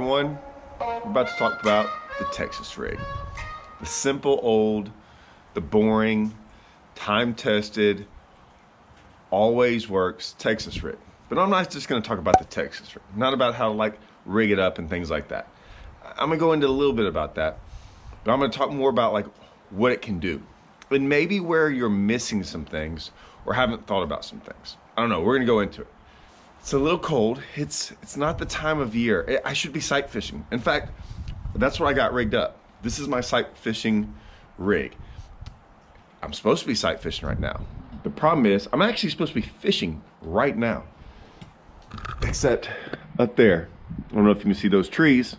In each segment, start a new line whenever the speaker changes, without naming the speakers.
everyone. We're about to talk about the Texas rig. The simple old, the boring, time-tested, always works Texas rig. But I'm not just gonna talk about the Texas rig, not about how to like rig it up and things like that. I'm gonna go into a little bit about that, but I'm gonna talk more about like what it can do. And maybe where you're missing some things or haven't thought about some things. I don't know, we're gonna go into it. It's a little cold. It's not the time of year. I should be sight fishing. In fact, that's what I got rigged up. This is my sight fishing rig. I'm supposed to be sight fishing right now. The problem is I'm actually supposed to be fishing right now. Except up there. I don't know if you can see those trees.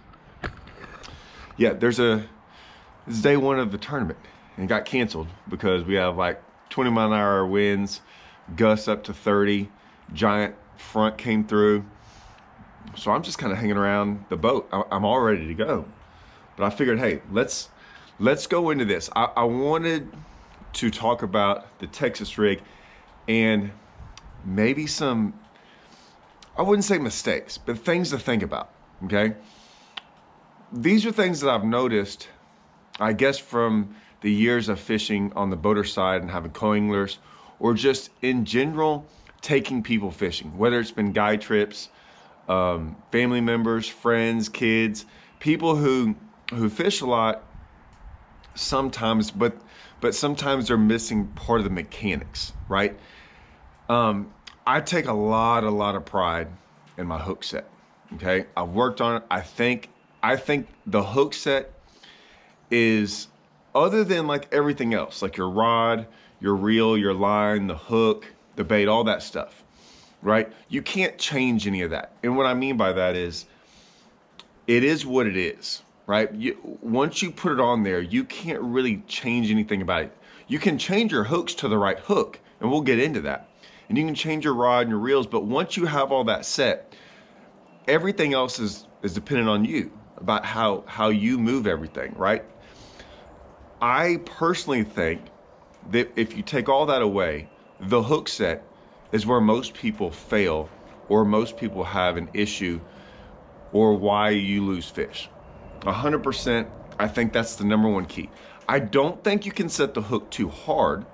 Yeah, this is day one of the tournament and it got canceled because we have like 20-mile-an-hour winds, gusts up to 30, giant front came through. So I'm just kind of hanging around the boat. I'm all ready to go. But I figured, hey, let's go into this. I wanted to talk about the Texas rig and maybe some, I wouldn't say mistakes, but things to think about, okay? These are things that I've noticed, I guess, from the years of fishing on the boater side and having co-anglers, or just in general, taking people fishing, whether it's been guide trips, family members, friends, kids, people who fish a lot sometimes, but sometimes they're missing part of the mechanics, right? I take a lot of pride in my hook set, okay? I've worked on it. I think the hook set is, other than like everything else, like your rod, your reel, your line, the hook, the bait, all that stuff, right? You can't change any of that. And what I mean by that is, it is what it is, right? Once you put it on there, you can't really change anything about it. You can change your hooks to the right hook, and we'll get into that. And you can change your rod and your reels, but once you have all that set, everything else is dependent on you, about how you move everything, right? I personally think that if you take all that away, the hook set is where most people fail, or most people have an issue, or why you lose fish. 100%, I think that's the number one key. I don't think you can set the hook too hard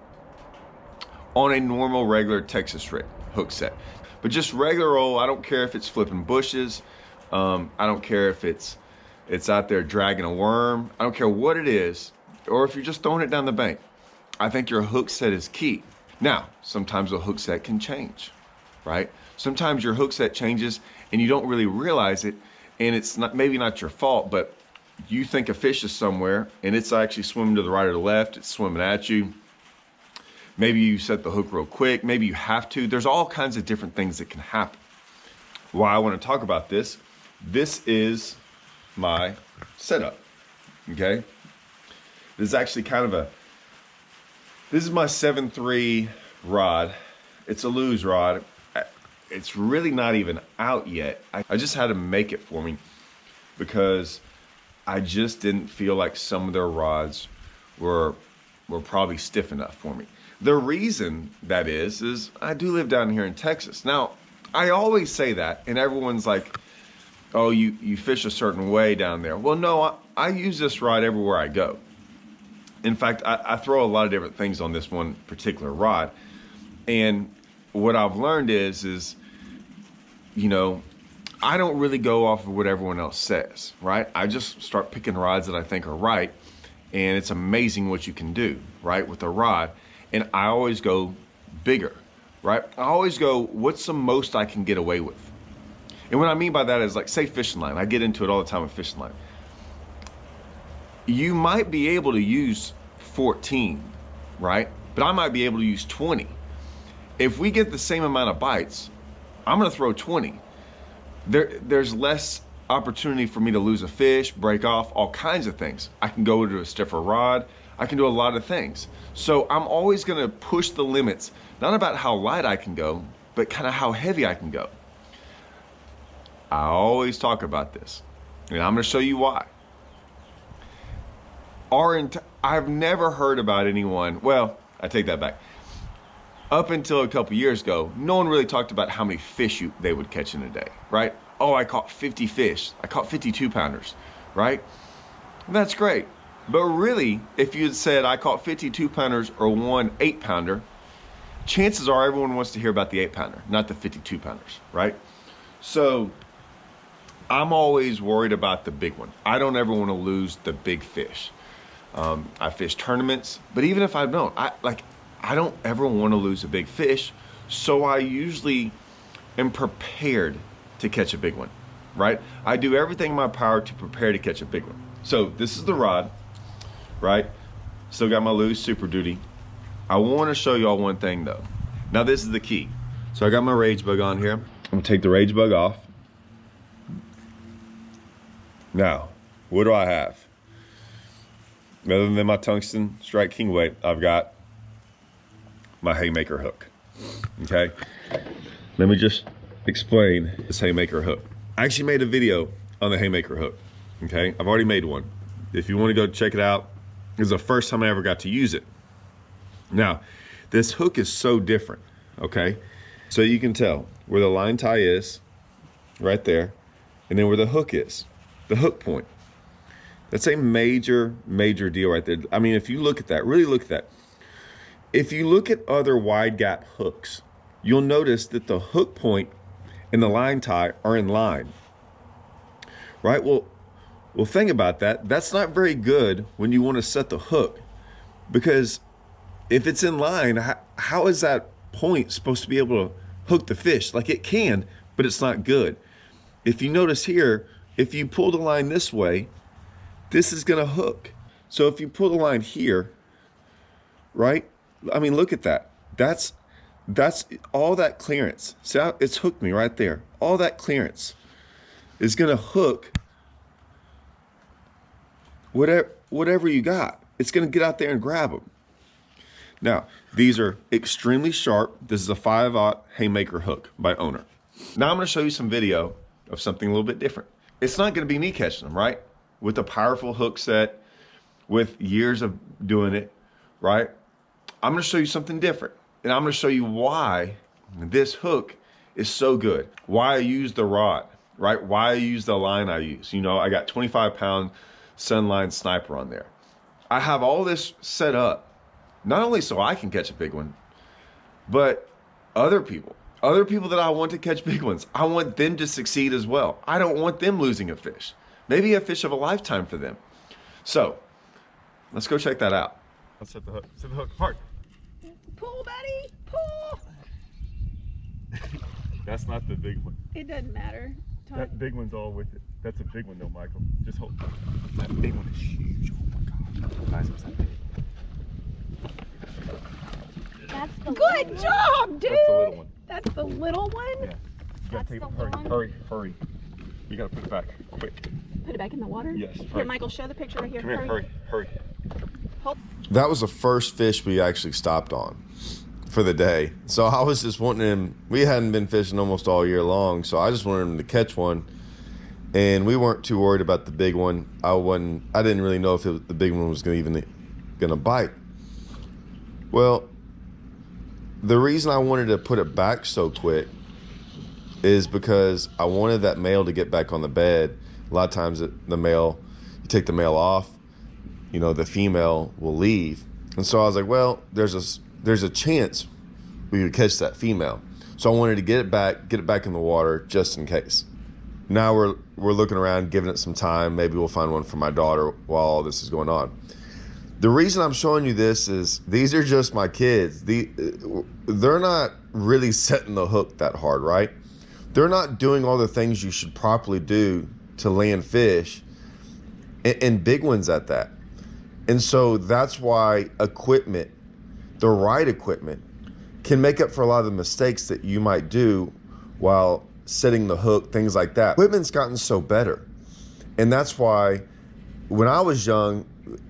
on a normal, regular Texas rig hook set. But just regular old, I don't care if it's flipping bushes, I don't care if it's out there dragging a worm, I don't care what it is, or if you're just throwing it down the bank. I think your hook set is key. Now, sometimes a hook set can change, right? Sometimes your hook set changes and you don't really realize it, and it's maybe not your fault, but you think a fish is somewhere and it's actually swimming to the right or the left, it's swimming at you. Maybe you set the hook real quick, maybe you have to. There's all kinds of different things that can happen. Why I want to talk about this is my setup, okay? This is actually kind of this is my 7.3 rod. It's a Lew's rod. It's really not even out yet. I just had to make it for me because I just didn't feel like some of their rods were probably stiff enough for me. The reason that is I do live down here in Texas. Now, I always say that, and everyone's like, oh, you fish a certain way down there. Well, no, I use this rod everywhere I go. In fact, I throw a lot of different things on this one particular rod. And what I've learned is, you know, I don't really go off of what everyone else says, right? I just start picking rods that I think are right. And it's amazing what you can do, right, with a rod. And I always go bigger, right? I always go, what's the most I can get away with? And what I mean by that is, like, say fishing line. I get into it all the time with fishing line. You might be able to use 14, right? But I might be able to use 20. If we get the same amount of bites, I'm gonna throw 20. There's less opportunity for me to lose a fish, break off, all kinds of things. I can go to a stiffer rod. I can do a lot of things. So I'm always gonna push the limits, not about how light I can go, but kind of how heavy I can go. I always talk about this, and I'm gonna show you why. I've never heard about anyone, well, I take that back. Up until a couple years ago, no one really talked about how many fish they would catch in a day, right? oh, I caught 50 fish. I caught 52 pounders, right? And that's great. But really, if you had said I caught 52 pounders or one 8-pounder, chances are everyone wants to hear about the 8-pounder, not the 52 pounders, right? So I'm always worried about the big one. I don't ever want to lose the big fish. I fish tournaments, but even if I don't, I don't ever want to lose a big fish. So I usually am prepared to catch a big one, right? I do everything in my power to prepare to catch a big one. So this is the rod, right? Still got my Lewis Super Duty. I want to show y'all one thing though. Now this is the key. So I got my Rage Bug on here. I'm gonna take the Rage Bug off. Now, what do I have? Other than my Tungsten Strike King weight, I've got my Haymaker hook, okay? Let me just explain this Haymaker hook. I actually made a video on the Haymaker hook, okay? I've already made one. If you wanna go check it out, this is the first time I ever got to use it. Now, this hook is so different, okay? So you can tell where the line tie is, right there, and then where the hook is, the hook point. That's a major, major deal right there. I mean, if you look at that, really look at that. If you look at other wide gap hooks, you'll notice that the hook point and the line tie are in line, right? Well, think about that. That's not very good when you want to set the hook, because if it's in line, how is that point supposed to be able to hook the fish? Like it can, but it's not good. If you notice here, if you pull the line this way, this is gonna hook. So if you pull the line here, right? I mean, look at that. That's all that clearance. See how it's hooked me right there. All that clearance is gonna hook whatever you got. It's gonna get out there and grab them. Now, these are extremely sharp. This is a 5/0 Haymaker hook by Owner. Now I'm gonna show you some video of something a little bit different. It's not gonna be me catching them, right? With a powerful hook set, with years of doing it, right? I'm gonna show you something different. And I'm gonna show you why this hook is so good. Why I use the rod, right? Why I use the line I use. You know, I got 25-pound Sunline Sniper on there. I have all this set up, not only so I can catch a big one, but other people that I want to catch big ones, I want them to succeed as well. I don't want them losing a fish. Maybe a fish of a lifetime for them. So, let's go check that out. Let's set the hook. Set the hook hard.
Pull, buddy, pull.
That's not the big one.
It doesn't matter.
That big one's all with it. That's a big one though, Michael. Just hold. That big one is huge. Oh my God. Guys, what's that big?
That's the good job, dude.
That's the little one.
That's the little one?
Yeah. You gotta take it. Hurry. You gotta put it back, quick.
Put it back in the water?
Yes.
Here,
hurry.
Michael, show the picture right here.
Come here, hurry.
Hold.
That was the first fish we actually stopped on for the day. So I was just wanting him, we hadn't been fishing almost all year long, so I just wanted him to catch one. And we weren't too worried about the big one. I didn't really know if the big one was gonna bite. Well, the reason I wanted to put it back so quick is because I wanted that male to get back on the bed. A lot of times the male, you take the male off, you know, the female will leave. And so I was like, well, there's a chance we could catch that female. So I wanted to get it back in the water just in case. Now we're looking around, giving it some time. Maybe we'll find one for my daughter while all this is going on. The reason I'm showing you this is these are just my kids. They're not really setting the hook that hard, right? They're not doing all the things you should properly do to land fish, and big ones at that. And so that's why equipment, the right equipment, can make up for a lot of the mistakes that you might do while setting the hook, things like that. Equipment's gotten so better. And that's why when I was young,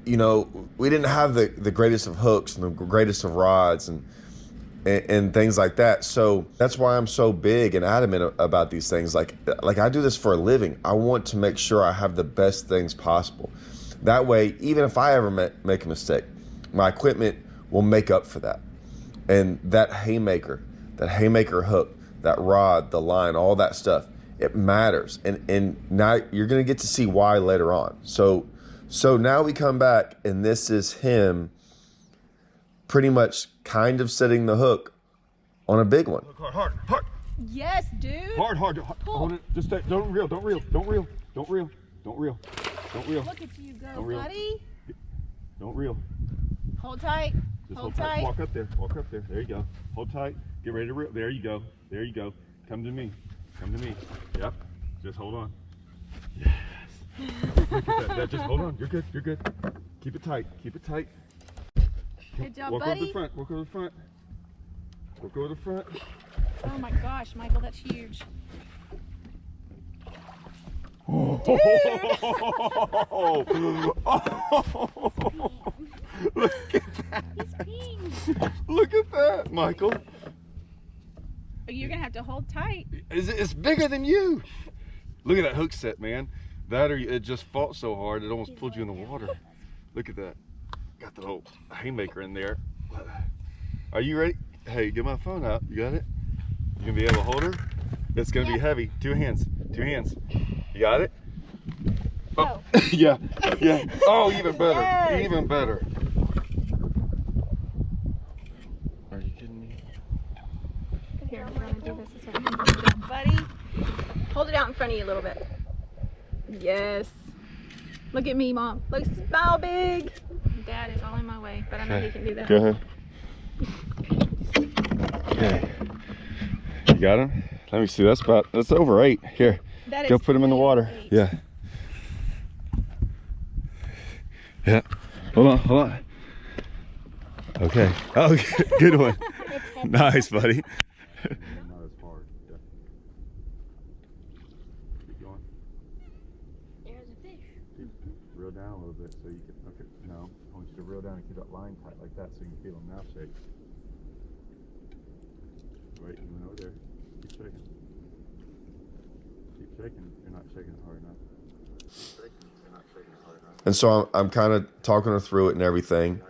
you know, we didn't have the greatest of hooks and the greatest of rods and things like that. So that's why I'm so big and adamant about these things. Like I do this for a living. I want to make sure I have the best things possible. That way, even if I ever make a mistake, my equipment will make up for that. And that haymaker hook, that rod, the line, all that stuff, It matters, and now you're gonna get to see why later on. So now we come back, and this is him pretty much kind of setting the hook on a big one.
Look hard, hard.
Yes, dude.
Hard.
Pull.
Hold it. Just stay. Don't reel. Don't reel. Don't reel.
Look at you go,
Don't reel.
buddy.
Don't reel.
Hold tight.
Just
Hold tight.
Walk up there. There you go. Hold tight. Get ready to reel. There you go. Come to me. Yep. Just hold on. Yes. Look at that. Just hold on. You're good. Keep it tight.
Good job,
Walk
buddy.
over the front.
Oh my gosh, Michael, that's huge.
Oh.
He's peeing.
Look at that, Michael.
You're gonna have to hold tight.
It's bigger than you. Look at that hook set, man. That or it just fought so hard it almost pulled you in the water. Look at that. Got the old haymaker in there. Are you ready? Hey, get my phone out. You got it? You gonna be able to hold her? It's gonna be heavy. Two hands. You got it? Oh, yeah. Oh, even better.
Yes.
Even better. Are you kidding me?
Here, we're gonna do this as well. Buddy, hold it out in front of you a little bit. Yes. Look at me, Mom. Look, smile big. Dad is all in my way, but I know he can do that.
Go ahead. Okay. You got him? Let me see. That's over 8. Here.
That
Go
is
put him in the water.
8.
Yeah. Hold on. Okay. Oh, good one. Nice, buddy. Not as hard. Yeah. Keep going.
There's a fish.
Reel down a little bit so you can. Okay. No. I want you to reel down and keep that line tight like that so you can feel them now shake. Right, you went over there. Keep shaking. You're not shaking it hard enough.
And so I'm kind of talking her through it and everything.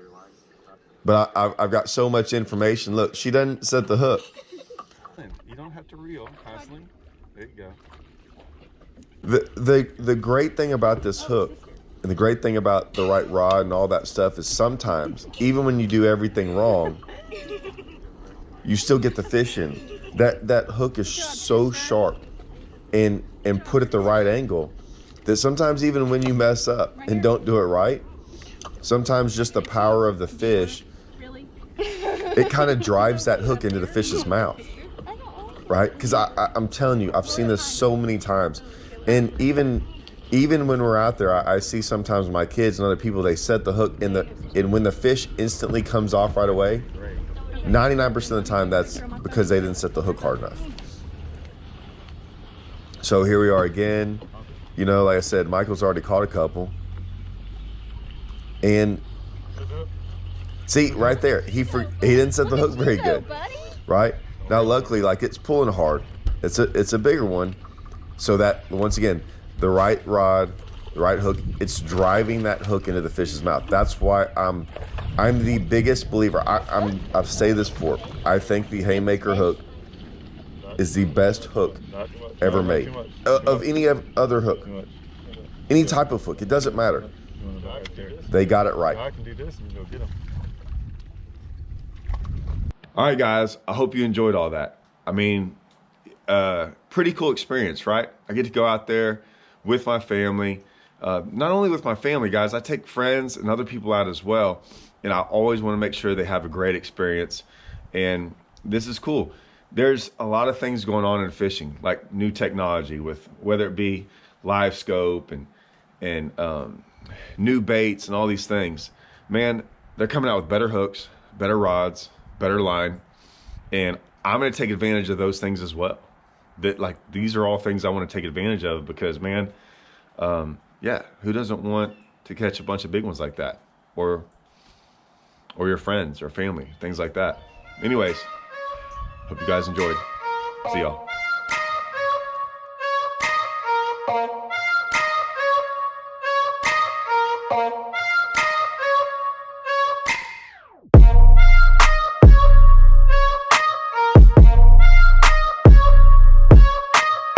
But I've got so much information. Look, she doesn't set the hook.
You don't have to reel constantly. There you go.
The great thing about this hook and the great thing about the right rod and all that stuff is sometimes, even when you do everything wrong, you still get the fish in. That hook is so sharp and put at the right angle that sometimes even when you mess up and don't do it right, sometimes just the power of the fish,
Really?
it kind of drives that hook into the fish's mouth, right? Because I'm telling you, I've seen this so many times. And even when we're out there, I see sometimes my kids and other people, they set the hook and when the fish instantly comes off right away, 99% of the time that's because they didn't set the hook hard enough. So here we are again. You know, like I said, Michael's already caught a couple. And see, right there, he didn't set the hook very good, right? Now, luckily, like it's pulling hard. It's a bigger one. So that, once again, the right rod, the right hook, it's driving that hook into the fish's mouth. That's why I'm the biggest believer. I've said this before. I think the haymaker hook is the best hook ever made of any other hook, any type of hook. It doesn't matter. They got it right.
I can do this and go get them. All right, guys. I hope you enjoyed all that. I mean, pretty cool experience, right? I get to go out there with my family. Not only with my family, guys, I take friends and other people out as well. And I always want to make sure they have a great experience. And this is cool. There's a lot of things going on in fishing, like new technology with whether it be live scope and new baits and all these things. Man, they're coming out with better hooks, better rods, better line. And I'm going to take advantage of those things as well. These are all things I want to take advantage of because, man, yeah, who doesn't want to catch a bunch of big ones like that? Or your friends or family, things like that. Anyways, hope you guys enjoyed. See y'all.
Bye.